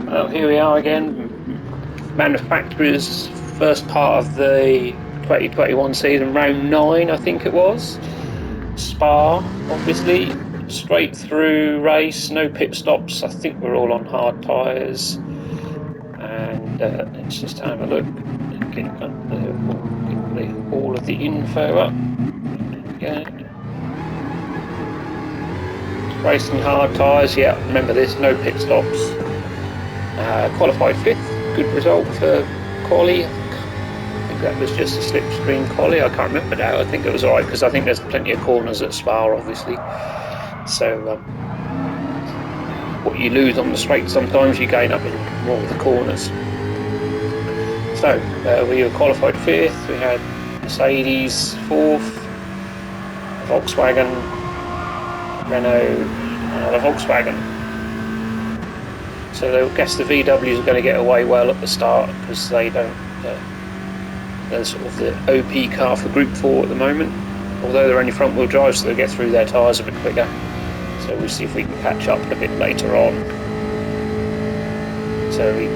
Well, here we are again. Manufacturers' first part of the 2021 season, round 9, I think it was. Spa, obviously, straight through race, no pit stops. I think we're all on hard tyres. And let's just have a look. Get all of the info up. There we go. Racing hard tyres, yeah, remember this, no pit stops. Qualified 5th, good result for quali. I think that was just a slipstream quali, I can't remember now. I think it was alright because I think there's plenty of corners at Spa, obviously. So what you lose on the straight sometimes you gain up in more of the corners. So we were qualified 5th, we had Mercedes 4th, Volkswagen, Renault, another Volkswagen. So I guess the VWs are going to get away well at the start because they don't. They're sort of the OP car for Group 4 at the moment. Although they're only front-wheel drive, so they'll get through their tyres a bit quicker. So we'll see if we can catch up a bit later on. So we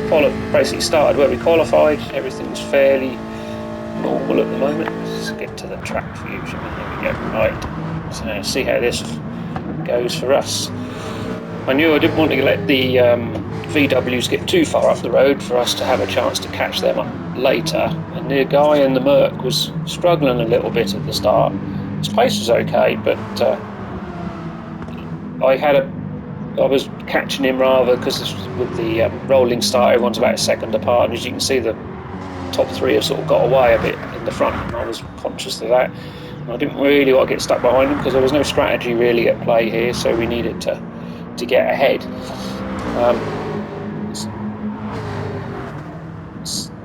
basically started where we qualified. Everything's fairly normal at the moment. Let's get to the track view. There we go. Right. So see how this goes for us. I knew I didn't want to let the VWs get too far off the road for us to have a chance to catch them up later. And the guy in the Merc was struggling a little bit at the start. His pace was okay, but I was catching him rather because with the rolling start, everyone's about a second apart, and as you can see, the top 3 have sort of got away a bit in the front, and I was conscious of that. And I didn't really want to get stuck behind them because there was no strategy really at play here, so we needed to get ahead.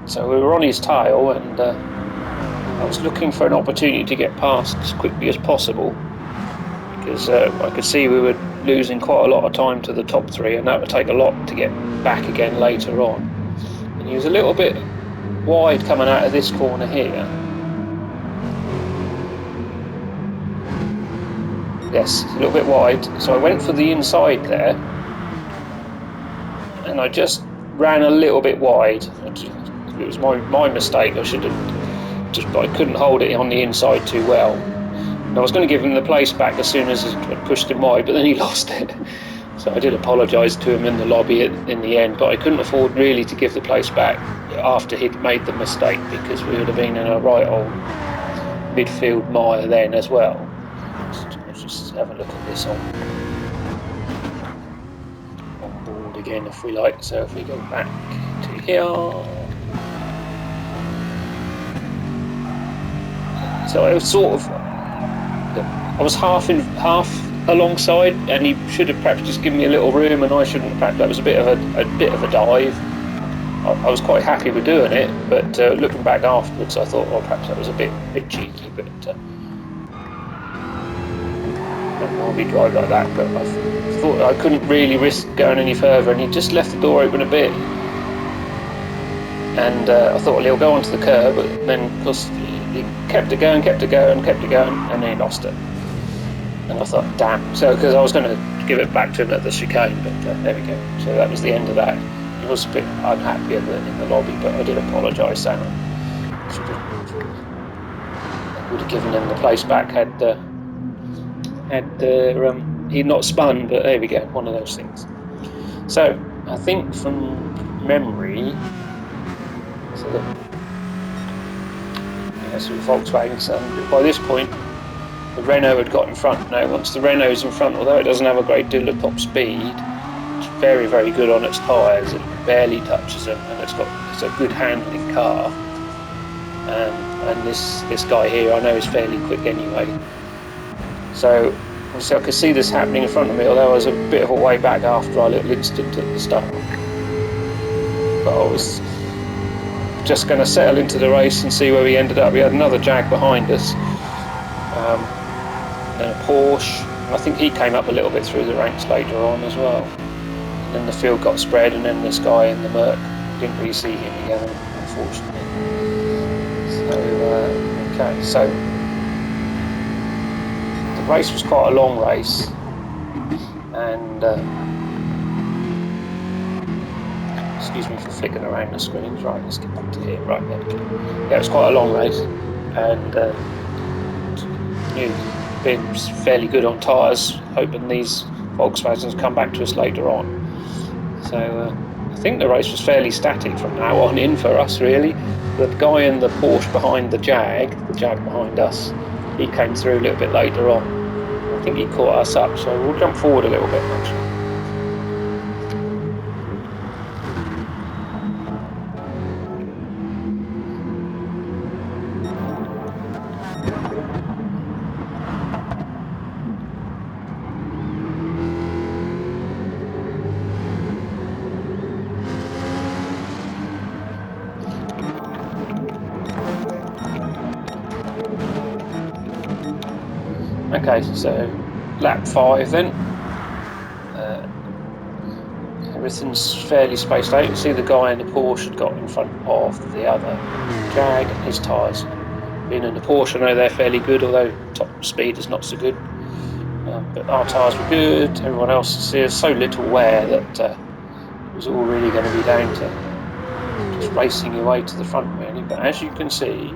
So we were on his tail, and I was looking for an opportunity to get past as quickly as possible because I could see we were losing quite a lot of time to the top 3, and that would take a lot to get back again later on. And he was a little bit wide coming out of this corner here. Yes, a little bit wide, so I went for the inside there, and I just ran a little bit wide. It was my mistake. I should have I couldn't hold it on the inside too well. And I was going to give him the place back as soon as I pushed him wide, but then he lost it. So I did apologise to him in the lobby in the end, but I couldn't afford really to give the place back after he'd made the mistake, because we would have been in a right old midfield mire then as well. Let's just have a look at this on board again if we like. So if we go back to here, so it was sort of, I was half alongside, and he should have perhaps just given me a little room, and I shouldn't have. Perhaps that was a bit of a dive. I was quite happy with doing it, but looking back afterwards, I thought, well, perhaps that was a bit cheeky. But I don't normally drive like that, but I thought I couldn't really risk going any further, and he just left the door open a bit. And I thought, well, he'll go onto the curb, but then, of course, he kept it going, and then he lost it. And I thought, damn. So, because I was going to give it back to him at the chicane, but there we go. So that was the end of that. I was a bit unhappy in the lobby, but I did apologise, Sam. Would have given him the place back had he'd not spun, but there we go, one of those things. So I think from memory, so the Volkswagen, and by this point the Renault had got in front. Now once the Renault's in front, although it doesn't have a great deal of top speed, it's very, very good on its tyres. It barely touches them, and it's a good handling car. And this guy here, I know, is fairly quick anyway. So obviously I could see this happening in front of me, although I was a bit of a way back after our little incident at the start. But I was just going to settle into the race and see where we ended up. We had another Jag behind us, then a Porsche. I think he came up a little bit through the ranks later on as well. And then the field got spread, and then this guy in the Merc, didn't really see him again, unfortunately. So the race was quite a long race, and Excuse me for flicking around the screens. Right, let's get back to here. Right, there we go. Yeah, it's quite a long race, and been fairly good on tyres, hoping these Volkswagens come back to us later on. So I think the race was fairly static from now on in for us, really. The guy in the Porsche behind the Jag behind us, he came through a little bit later on. I think he caught us up, so we'll jump forward a little bit actually. Okay, so lap 5 then. Everything's fairly spaced out. You see the guy in the Porsche had got in front of the other Jag, and his tyres. Being in the Porsche, I know they're fairly good, although top speed is not so good. But our tyres were good. Everyone else, there's so little wear that it was all really going to be down to just racing your way to the front, really. But as you can see,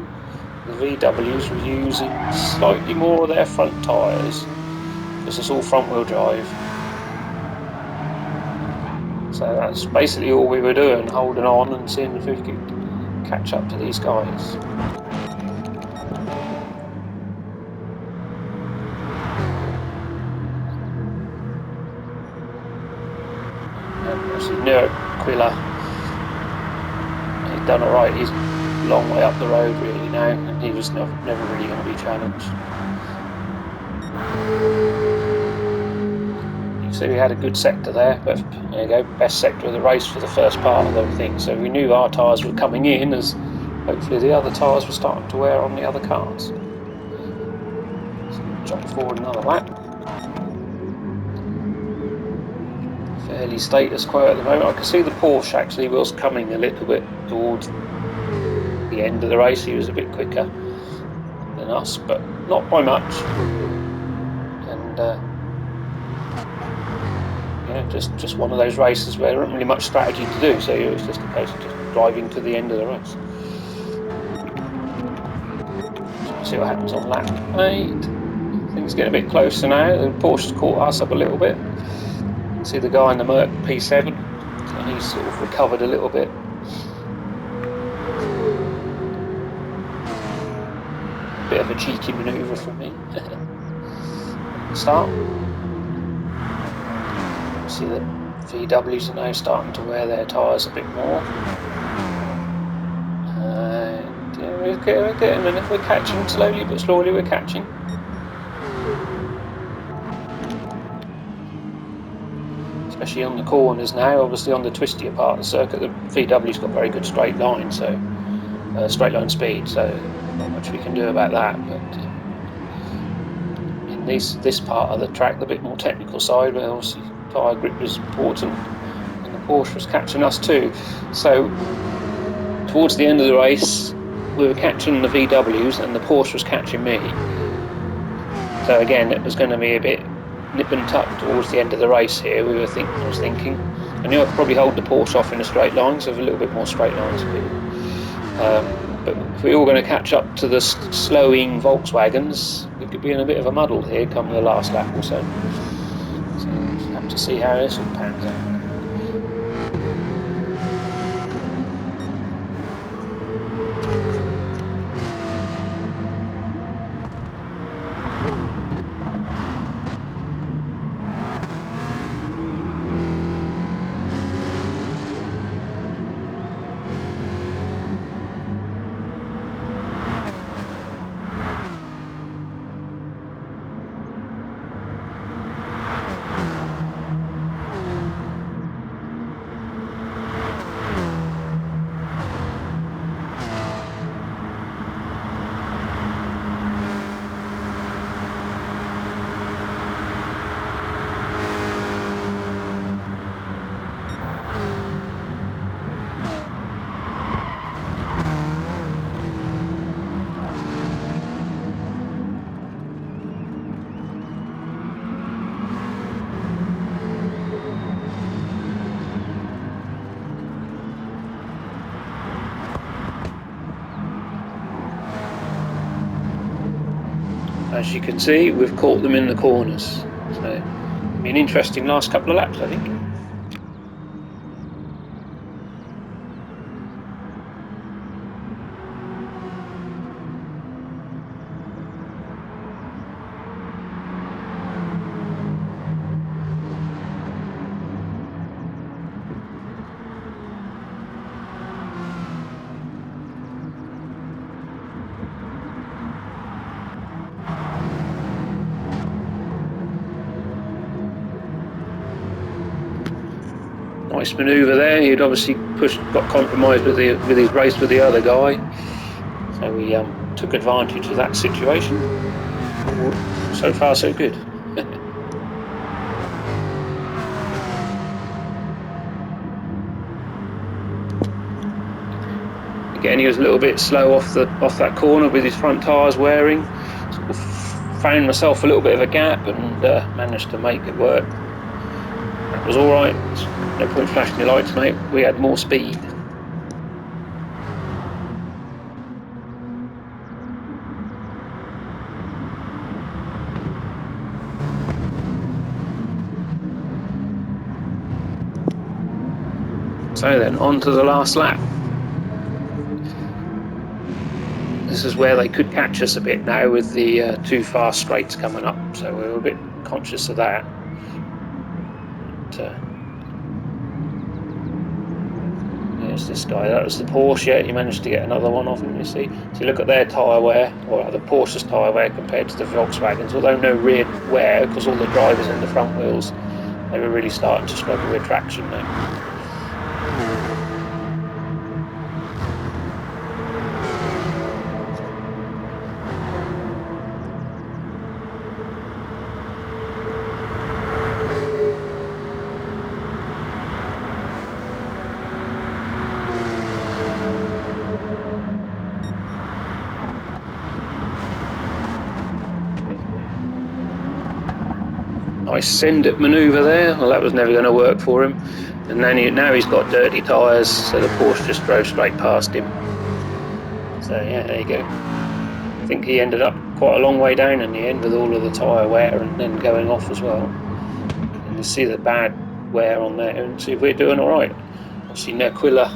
the VWs were using slightly more of their front tyres because it's all front-wheel drive. So that's basically all we were doing, holding on and seeing if we could catch up to these guys. Obviously, Nero Quilla, he's done alright. He's a long way up the road really now, and he was never really going to be challenged. You see we had a good sector there, but there you go, best sector of the race for the first part of everything. So we knew our tyres were coming in, as hopefully the other tyres were starting to wear on the other cars. So jump forward another lap. Fairly status quo at the moment. I can see the Porsche actually was coming a little bit towards the end of the race. He was a bit quicker than us, but not by much. And yeah, just one of those races where there isn't really much strategy to do, so it's just a case of just driving to the end of the race. So we'll see what happens on lap 8. Things getting a bit closer now. The Porsche's caught us up a little bit. See the guy in the Merc P7, so he's sort of recovered a little bit. Bit of a cheeky manoeuvre from me. Start. See the VWs are now starting to wear their tyres a bit more. And yeah, we're getting there. We're catching slowly but slowly. We're catching. Especially on the corners now. Obviously on the twistier part of the circuit, the VW's got very good straight line, so straight line speed. So not much we can do about that. But in this part of the track, the bit more technical side, where obviously tyre grip was important, and the Porsche was catching us too. So towards the end of the race, we were catching the VWs, and the Porsche was catching me. So again, it was going to be a bit nip and tuck towards the end of the race here. I was thinking, I knew I could probably hold the Porsche off in a straight line, so a little bit more straight line speed. But if we're all going to catch up to the slowing Volkswagens, we could be in a bit of a muddle here come the last lap or so. So we'll have to see how this all pans out. as you can see, we've caught them in the corners. So it'll be an interesting last couple of laps, I think. Nice manoeuvre there. He'd obviously got compromised with his race with the other guy, so we took advantage of that situation. So far, so good. Again, he was a little bit slow off that corner with his front tyres wearing. Sort of found myself a little bit of a gap and managed to make it work. That was all right. No point flashing your lights, mate. We had more speed. So then, on to the last lap. This is where they could catch us a bit now with the two fast straights coming up, so we were a bit conscious of that. But, there's this guy, that was the Porsche. Yeah, he managed to get another one off him, you see. So look at their tyre wear, or the Porsche's tyre wear compared to the Volkswagens, although no rear wear, because all the drivers in the front wheels, they were really starting to struggle with traction now. Nice send-it manoeuvre there. Well, that was never going to work for him. And now he's got dirty tyres, so the Porsche just drove straight past him. So yeah, there you go. I think he ended up quite a long way down in the end with all of the tyre wear and then going off as well. And you see the bad wear on there and see if we're doing all right. Obviously, Aquila,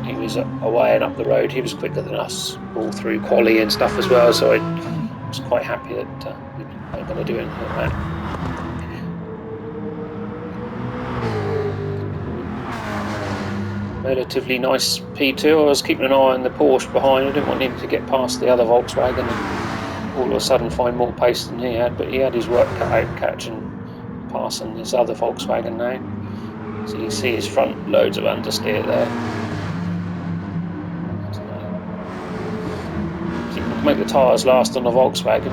he was away and up the road. He was quicker than us all through quali and stuff as well. So I was quite happy that we weren't going to do anything like that. Relatively nice P2. I was keeping an eye on the Porsche behind. I didn't want him to get past the other Volkswagen and all of a sudden find more pace than he had, but he had his work cut out catching, passing this other Volkswagen now. So you can see his front loads of understeer there. So you can make the tyres last on the Volkswagen.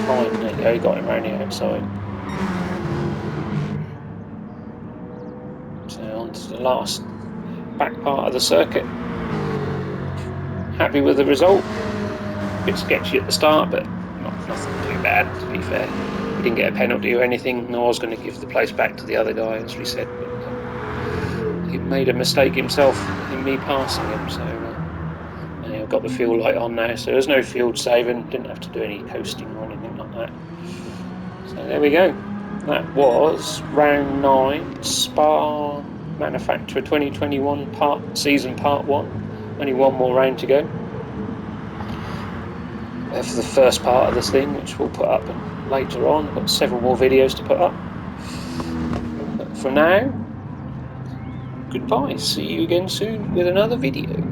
Fine, there you go, he got him around the outside. So on to the last back part of the circuit. Happy with the result. A bit sketchy at the start, but nothing too bad, to be fair. We didn't get a penalty or anything, nor I was going to give the place back to the other guy, as we said, but he made a mistake himself in me passing him, so I've got the fuel light on now, so there's no field saving, didn't have to do any coasting or anything like that. So there we go. That was round 9, Spa Manufacturer 2021 season part 1. Only one more round to go for the first part of this thing, which we'll put up later on. I've got several more videos to put up. But for now, goodbye. See you again soon with another video.